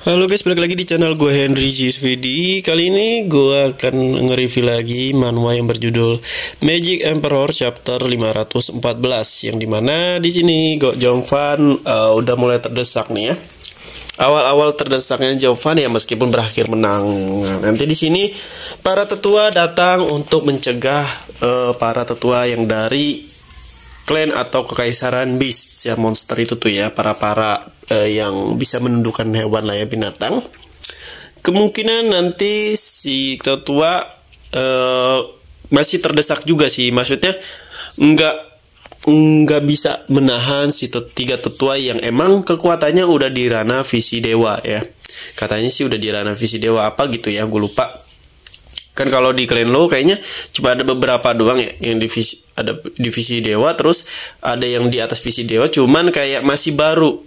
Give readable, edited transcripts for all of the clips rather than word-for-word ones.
Halo guys, balik lagi di channel gue Henry GSVD. Kali ini gue akan nge-review lagi manhwa yang berjudul Magic Emperor Chapter 514, yang dimana di sini Go Jongfan udah mulai terdesak nih ya. Awal-awal terdesaknya Jongfan ya, meskipun berakhir menang. Nanti di sini para tetua datang untuk mencegah para tetua yang dari klan atau kekaisaran beast ya, monster itu tuh ya, para yang bisa menundukkan hewan lah ya, binatang. Kemungkinan nanti si tetua masih terdesak juga sih, maksudnya nggak bisa menahan si tiga tetua yang emang kekuatannya udah di ranah visi dewa ya. Katanya sih udah di ranah visi dewa apa gitu ya, gue lupa. Kan kalau di Clan Law kayaknya cuma ada beberapa doang ya yang ada divisi dewa, terus ada yang di atas visi dewa, cuman kayak masih baru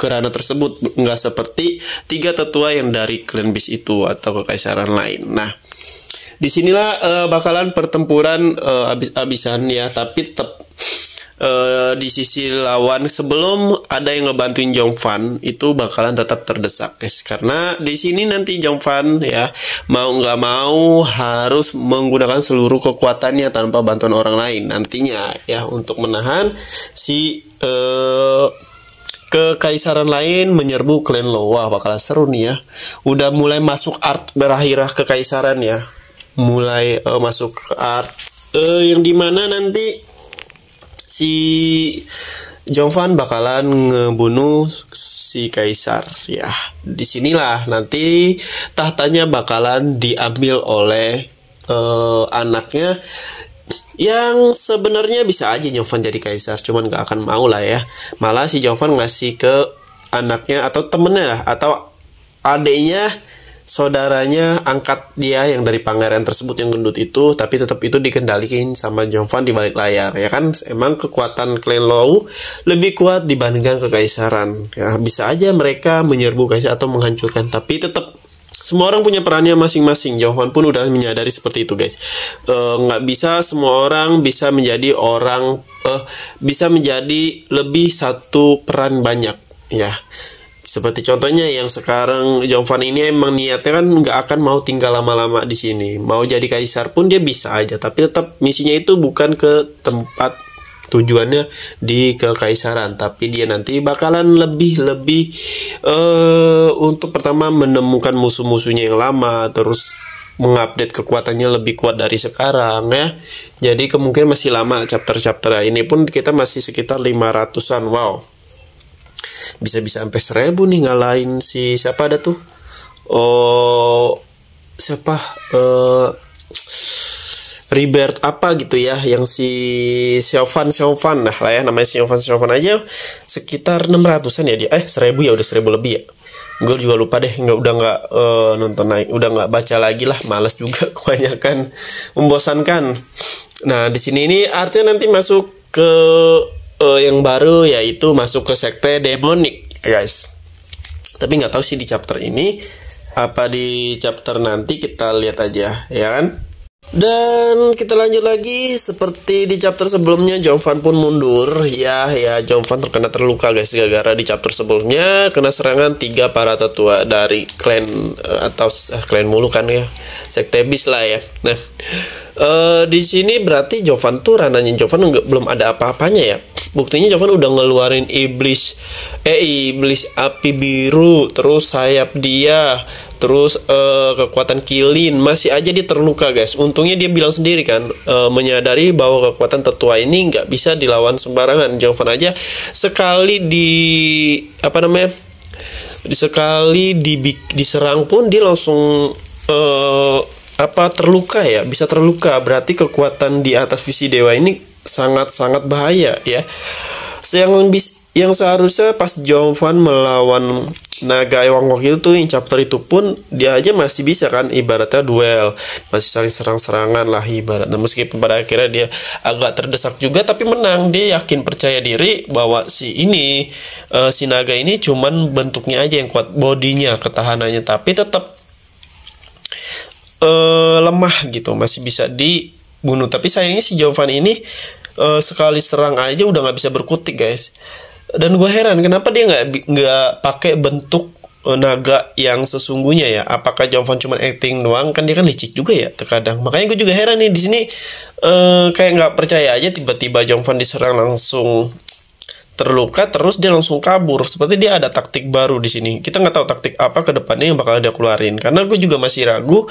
ke ranah tersebut, nggak seperti tiga tetua yang dari Clan Beast itu atau kekaisaran lain. Nah, disinilah bakalan pertempuran abis-abisan ya, tapi tetap di sisi lawan sebelum ada yang ngebantuin Jongfan itu bakalan tetap terdesak guys, karena di sini nanti Jongfan ya mau nggak mau harus menggunakan seluruh kekuatannya tanpa bantuan orang lain nantinya ya, untuk menahan si kekaisaran lain menyerbu Clan Law. Wah, bakalan seru nih ya. Udah mulai masuk art berakhirah kekaisaran ya, mulai masuk ke art yang dimana nanti si Jongfan bakalan ngebunuh si kaisar ya. Disinilah nanti tahtanya bakalan diambil oleh anaknya, yang sebenarnya bisa aja Jongfan jadi kaisar, cuman gak akan mau lah ya. Malah si Jongfan ngasih ke anaknya atau temennya lah, atau adiknya, saudaranya angkat dia yang dari pangeran tersebut yang gendut itu, tapi tetap itu dikendalikan sama Jongfan di balik layar ya kan. Emang kekuatan Clan Law lebih kuat dibandingkan kekaisaran ya, bisa aja mereka menyerbu kaisar atau menghancurkan, tapi tetap semua orang punya perannya masing-masing. Jongfan pun udah menyadari seperti itu guys. Nggak bisa semua orang bisa menjadi bisa menjadi lebih satu peran banyak ya. Seperti contohnya yang sekarang Jongfan ini emang niatnya kan nggak akan mau tinggal lama-lama di sini. Mau jadi kaisar pun dia bisa aja, tapi tetap misinya itu bukan ke tempat tujuannya di kekaisaran, tapi dia nanti bakalan lebih untuk pertama menemukan musuh-musuhnya yang lama, terus mengupdate kekuatannya lebih kuat dari sekarang ya. Jadi kemungkinan masih lama chapter-chapter ini pun kita masih sekitar 500-an. Wow, bisa-bisa sampai 1000 nih ngalahin si siapa ada tuh, Rebirth apa gitu ya, yang si Xiaofan nah lah ya, namanya Xiaofan aja sekitar 600-an ya dia. 1000 ya, udah 1000 lebih ya. Gue juga lupa deh, udah nggak nonton lagi, udah nggak baca lagi lah, malas juga kebanyakan, membosankan. Nah, di sini ini artinya nanti masuk ke yang baru, yaitu masuk ke sekte demonik guys. Tapi nggak tahu sih di chapter ini apa, di chapter nanti kita lihat aja ya kan. Dan kita lanjut lagi, seperti di chapter sebelumnya Jongfan pun mundur ya. Jongfan terluka guys, gara-gara di chapter sebelumnya kena serangan 3 para tetua dari klan atau klan mulu kan ya, sekte beast lah ya. Nah, di sini berarti Jongfan tuh ranahnya Jongfan belum ada apa-apanya ya. Buktinya Jongfan udah ngeluarin iblis api biru, terus sayap dia, terus kekuatan kilin, masih aja dia terluka guys. Untungnya dia bilang sendiri kan, menyadari bahwa kekuatan tetua ini nggak bisa dilawan sembarangan. Jongfan aja sekali diserang pun dia langsung terluka ya, bisa terluka. Berarti kekuatan di atas visi dewa ini sangat-sangat bahaya ya. Yang seharusnya pas Jongfan melawan naga Ewang itu tuh, yang chapter itu pun dia aja masih bisa kan, ibaratnya duel, masih saling serang-serangan lah ibaratnya. Meskipun pada akhirnya dia agak terdesak juga, tapi menang. Dia yakin, percaya diri bahwa si naga ini cuman bentuknya aja yang kuat, bodinya, ketahanannya, tapi tetap lemah gitu, masih bisa dibunuh. Tapi sayangnya si Jongfan ini sekali serang aja udah nggak bisa berkutik guys. Dan gue heran kenapa dia nggak pakai bentuk naga yang sesungguhnya ya. Apakah Jovan cuma acting doang? Kan dia kan licik juga ya terkadang. Makanya gue juga heran nih di sini kayak nggak percaya aja tiba-tiba Jovan diserang langsung terluka, terus dia langsung kabur. Seperti dia ada taktik baru di sini. Kita nggak tahu taktik apa ke depannya yang bakal dia keluarin. Karena gue juga masih ragu.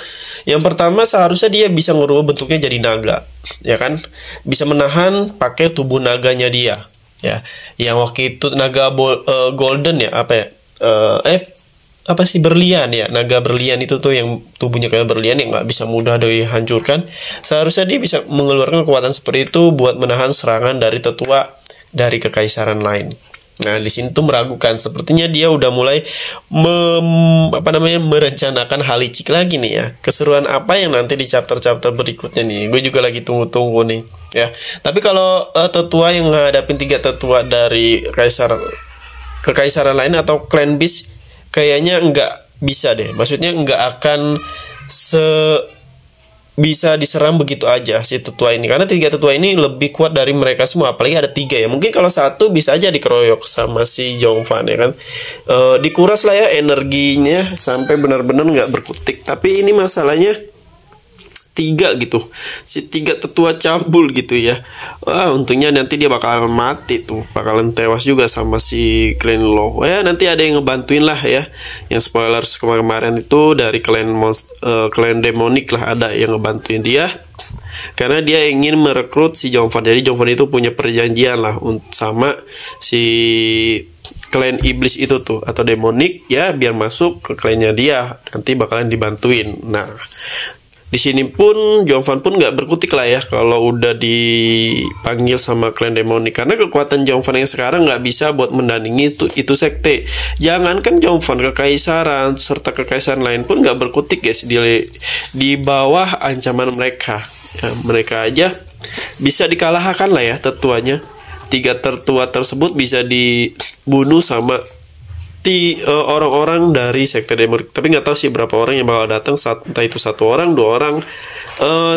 Yang pertama seharusnya dia bisa ngerubah bentuknya jadi naga, ya kan? Bisa menahan pakai tubuh naganya dia, ya. Yang waktu itu naga golden ya, apa ya? Apa sih, berlian ya, naga berlian itu tuh yang tubuhnya kayak berlian yang nggak bisa mudah dihancurkan. Seharusnya dia bisa mengeluarkan kekuatan seperti itu buat menahan serangan dari tetua dari kekaisaran lain. Nah, di sini tuh meragukan. Sepertinya dia udah mulai merencanakan hal licik lagi nih ya. Keseruan apa yang nanti di chapter-chapter berikutnya nih. Gue juga lagi tunggu-tunggu nih ya. Tapi kalau tetua yang ngadapin 3 tetua dari kekaisaran lain atau clan beast, kayaknya nggak bisa deh. Maksudnya nggak akan bisa diserang begitu aja si tetua ini, karena 3 tetua ini lebih kuat dari mereka semua, apalagi ada 3 ya. Mungkin kalau 1 bisa aja dikeroyok sama si Jovan ya kan. Dikuras lah ya energinya sampai benar-benar nggak berkutik. Tapi ini masalahnya 3 gitu, si 3 tetua cabul gitu ya. Wah, untungnya nanti dia bakalan mati tuh, bakalan tewas juga sama si Clan Law. Ya nanti ada yang ngebantuin lah ya. Yang spoilers kemarin itu dari Clan Demonic lah, ada yang ngebantuin dia karena dia ingin merekrut si Jovan. Jadi Jovan itu punya perjanjian lah sama si klan iblis itu tuh atau demonic ya, biar masuk ke klannya dia, nanti bakalan dibantuin. Nah, di sini pun Jovan pun nggak berkutik lah ya kalau udah dipanggil sama klan demonic, karena kekuatan Jovan yang sekarang nggak bisa buat mendandingi itu sekte. Jangankan Jovan, kekaisaran serta kekaisaran lain pun nggak berkutik guys di bawah ancaman mereka ya. Mereka aja bisa dikalahkan lah ya tetuanya. 3 tetua tersebut bisa dibunuh sama orang-orang dari sekte demonic. Tapi nggak tahu sih berapa orang yang bakal datang, entah itu 1 orang, 2 orang.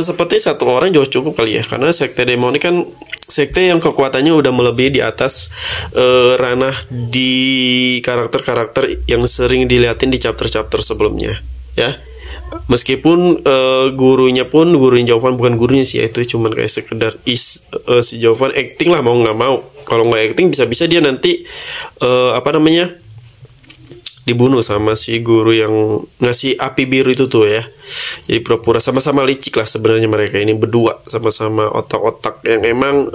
Seperti 1 orang jauh cukup kali ya, karena sekte demonic kan sekte yang kekuatannya udah melebihi di atas ranah di karakter-karakter yang sering dilihatin di chapter-chapter sebelumnya ya. Meskipun gurunya Jovan bukan gurunya sih, itu cuman kayak sekedar si Jovan acting lah, mau nggak mau. Kalau nggak acting bisa-bisa dia nanti dibunuh sama si guru yang ngasih api biru itu tuh ya. Jadi pura-pura sama-sama licik lah sebenarnya mereka ini berdua, sama-sama otak-otak yang emang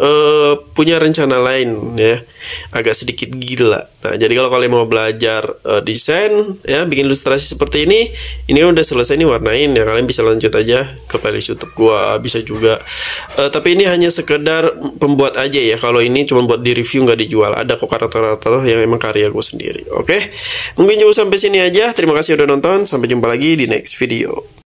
punya rencana lain ya, agak sedikit gila. Nah, jadi kalau kalian mau belajar desain ya, bikin ilustrasi seperti ini udah selesai nih warnain ya, kalian bisa lanjut aja ke playlist YouTube gua, bisa juga. Tapi ini hanya sekedar pembuat aja ya. Kalau ini cuma buat di review, nggak dijual. Ada kok karakter-karakter yang emang karya gue sendiri. Oke, mungkin sampai sini aja. Terima kasih udah nonton. Sampai jumpa lagi di next video.